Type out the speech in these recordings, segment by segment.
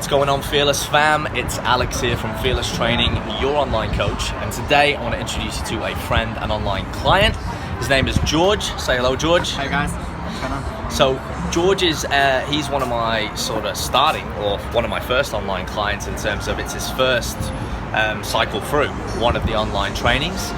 What's going on, Fearless fam? It's Alex here from Fearless Training, your online coach, and today I want to introduce you to a friend and online client. His name is George. Say hello, George. Hey guys, what's going on? So George is he's one of my sort of starting, or one of my first online clients in terms of it's his first cycle through one of the online trainings.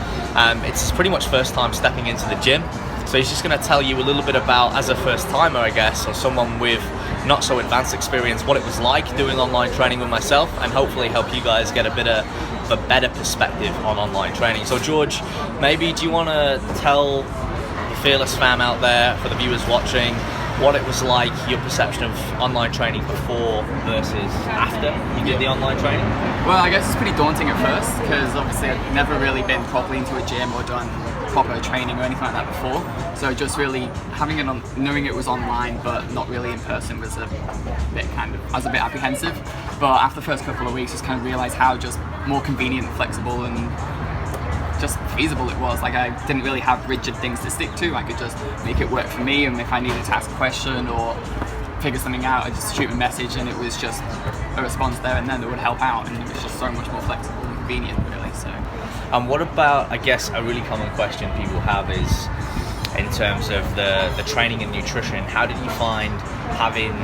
It's his pretty much first time stepping into the gym. So he's just going to tell you a little bit about, as a first timer I guess, or someone with not so advanced experience, what it was like doing online training with myself, and hopefully help you guys get a bit of a better perspective on online training. So George, maybe do you want to tell the Fearless fam out there, for the viewers watching, what it was like, your perception of online training before versus after you did the online training? Well, I guess it's pretty daunting at first, because obviously I've never really been properly into a gym or done proper training or anything like that before. So just really having it on, knowing it was online but not really in person was a bit apprehensive. But after the first couple of weeks, just kind of realised how just more convenient, flexible, and just feasible it was. Like, I didn't really have rigid things to stick to. I could just make it work for me, and if I needed to ask a question or figure something out, I just shoot a message and it was just a response there and then that would help out, and it was just so much more flexible and convenient, really. So. And what about, I guess, a really common question people have is in terms of the training and nutrition, how did you find having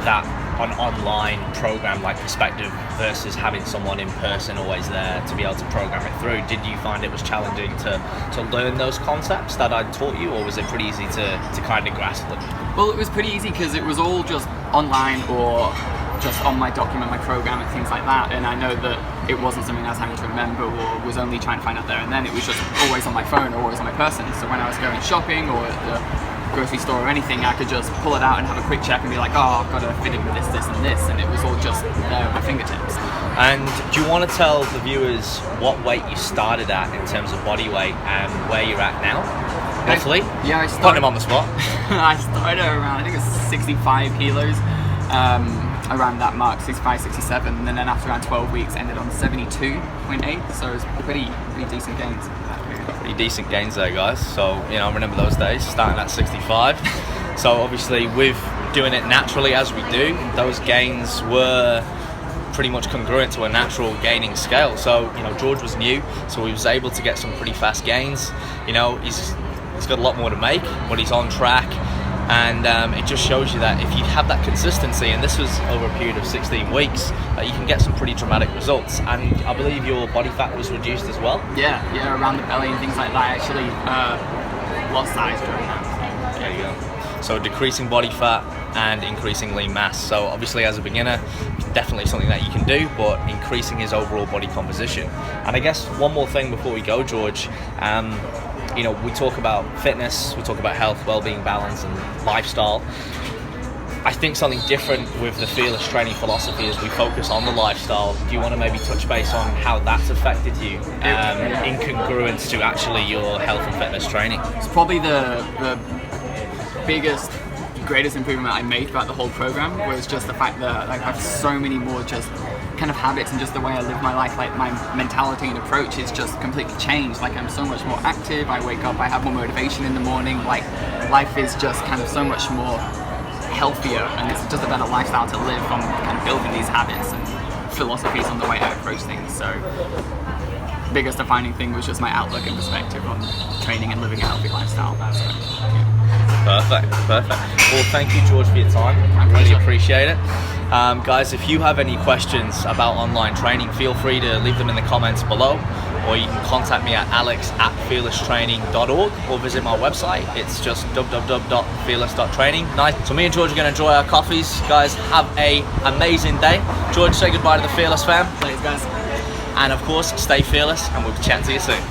that an online program like perspective versus having someone in person always there to be able to program it through? Did you find it was challenging to learn those concepts that I'd taught you, or was it pretty easy to kind of grasp them? Well, it was pretty easy because it was all just online or just on my document, my program and things like that, and I know that it wasn't something I was having to remember or was only trying to find out there and then. It was just always on my phone or always on my person. So when I was going shopping or at the grocery store or anything, I could just pull it out and have a quick check and be like, oh, I've got to fit in with this, and this, and it was all just there at my fingertips. And do you want to tell the viewers what weight you started at in terms of body weight and where you're at now, roughly? I started... Putting him on the spot. I started around, I think it was 65 kilos, around that mark, 65, 67, and then after around 12 weeks ended on 72.8, so it was pretty decent gains. Pretty decent gains there, guys. So, you know, remember those days, starting at 65. So obviously with doing it naturally as we do, those gains were pretty much congruent to a natural gaining scale. So, you know, George was new, so he was able to get some pretty fast gains. You know, he's got a lot more to make, but he's on track. And it just shows you that if you have that consistency, and this was over a period of 16 weeks, you can get some pretty dramatic results. And I believe your body fat was reduced as well? Yeah, around the belly and things like that. I actually lost size during that. There you go. So decreasing body fat and increasing lean mass. So obviously as a beginner, definitely something that you can do, but increasing his overall body composition. And I guess one more thing before we go, George, you know, we talk about fitness, we talk about health, well-being, balance, and lifestyle. I think something different with the Fearless training philosophy is we focus on the lifestyle. Do you want to maybe touch base on how that's affected you in congruence to actually your health and fitness training? It's probably the biggest, greatest improvement I made throughout the whole program was just the fact that I have so many more just kind of habits, and just the way I live my life, like my mentality and approach is just completely changed. Like, I'm so much more active, I wake up, I have more motivation in the morning, like life is just kind of so much more healthier, and it's just a better lifestyle to live from kind of building these habits and philosophies on the way I approach things. So biggest defining thing was just my outlook and perspective on training and living a healthy lifestyle. So, yeah. Perfect. Well, thank you, George, for your time. I really appreciate it. Guys, if you have any questions about online training, feel free to leave them in the comments below, or you can contact me at alex@fearlesstraining.org, or visit my website. It's just www.fearless.training. Nice. So me and George are going to enjoy our coffees. Guys, have a amazing day. George, say goodbye to the Fearless fam. Thanks, guys. And of course, stay fearless, and we'll chat to you soon.